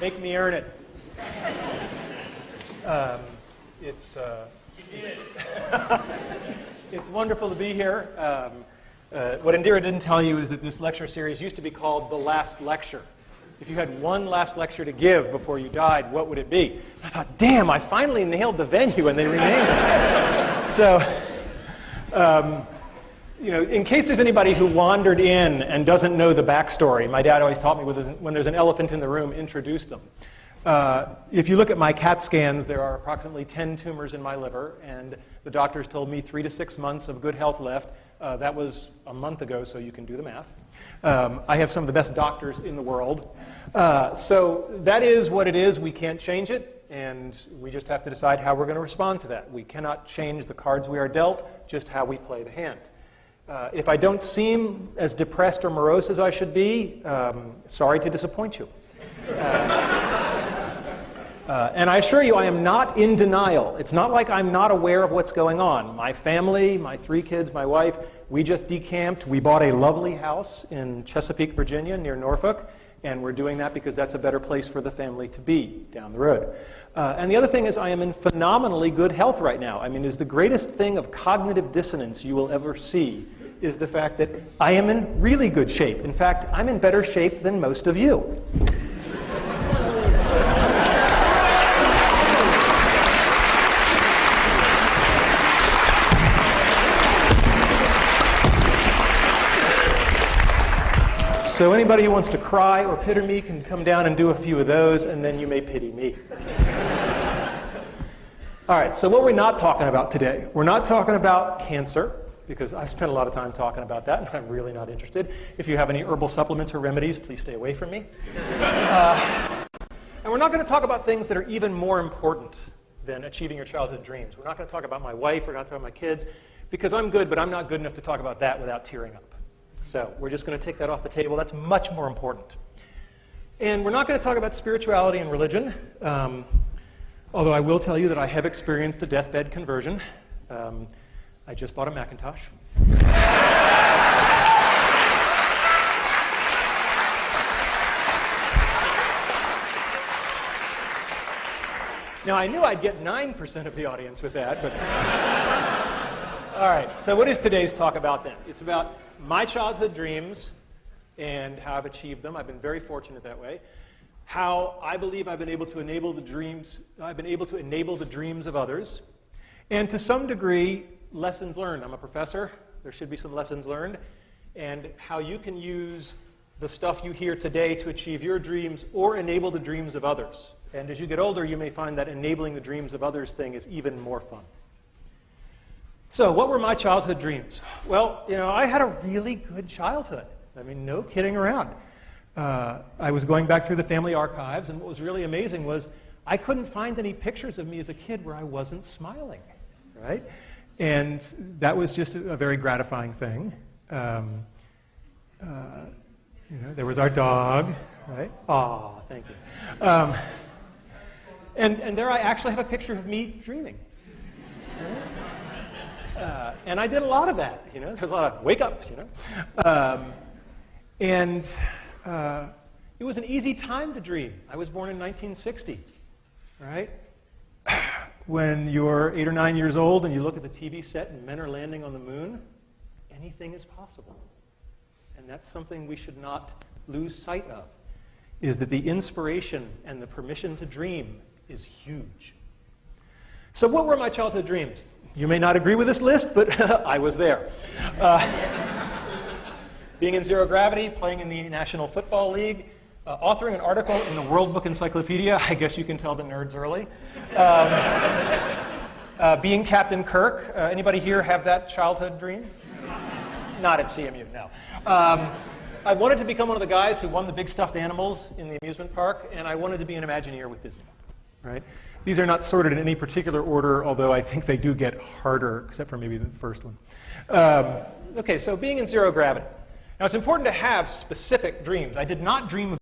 Make me earn it. It's wonderful to be here. What Indira didn't tell you is that this lecture series used to be called The Last Lecture. If you had one last lecture to give before you died, what would it be? I thought, damn, I finally nailed the venue, and they renamed it. So, you know, in case there's anybody who wandered in and doesn't know the backstory, my dad always taught me when there's an elephant in the room, introduce them. If you look at my CAT scans, there are approximately 10 tumors in my liver, and the doctors told me 3 to 6 months of good health left. That was a month ago, so you can do the math. I have some of the best doctors in the world. So that is what it is. We can't change it, and we just have to decide how we're going to respond to that. We cannot change the cards we are dealt, just how we play the hand. If I don't seem as depressed or morose as I should be, sorry to disappoint you. And I assure you, I am not in denial. It's not like I'm not aware of what's going on. My family, my 3 kids, my wife, we just decamped. We bought a lovely house in Chesapeake, Virginia, near Norfolk, and we're doing that because that's a better place for the family to be down the road. And the other thing is I am in phenomenally good health right now. I mean, it's the greatest thing of cognitive dissonance you will ever see is the fact that I am in really good shape. In fact, I'm in better shape than most of you. So anybody who wants to cry or pity me can come down and do a few of those, and then you may pity me. All right, so what we're not talking about today, we're not talking about cancer, because I spent a lot of time talking about that, and I'm really not interested. If you have any herbal supplements or remedies, please stay away from me. And we're not going to talk about things that are even more important than achieving your childhood dreams. We're not going to talk about my wife, we're not talking about my kids, because I'm good, but I'm not good enough to talk about that without tearing up. So we're just going to take that off the table. That's much more important. And we're not going to talk about spirituality and religion, although I will tell you that I have experienced a deathbed conversion. I just bought a Macintosh. Now, I knew I'd get 9% of the audience with that, but... All right, so what is today's talk about then? It's about my childhood dreams and how I've achieved them. I've been very fortunate that way. How I believe I've been able to enable the dreams, of others. And to some degree, lessons learned. I'm a professor. There should be some lessons learned. And how you can use the stuff you hear today to achieve your dreams or enable the dreams of others. And as you get older, you may find that enabling the dreams of others thing is even more fun. So what were my childhood dreams? Well, you know, I had a really good childhood. I mean, no kidding around. I was going back through the family archives, and what was really amazing was I couldn't find any pictures of me as a kid where I wasn't smiling, right? And that was just a very gratifying thing. You know, there was our dog, right? Aw, thank you. And there I actually have a picture of me dreaming. Right? And I did a lot of that, you know. There's a lot of wake-ups, you know. It was an easy time to dream. I was born in 1960, right? When you're 8 or 9 years old and you look at the TV set and men are landing on the moon, anything is possible. And that's something we should not lose sight of, is that the inspiration and the permission to dream is huge. So what were my childhood dreams? You may not agree with this list, but I was there. Being in zero gravity, playing in the National Football League, authoring an article in the World Book Encyclopedia. I guess you can tell the nerds early. Being Captain Kirk. Anybody here have that childhood dream? Not at CMU, no. I wanted to become one of the guys who won the big stuffed animals in the amusement park, and I wanted to be an Imagineer with Disney, right? These are not sorted in any particular order, although I think they do get harder, except for maybe the first one. Okay, so being in zero gravity. Now, it's important to have specific dreams. I did not dream of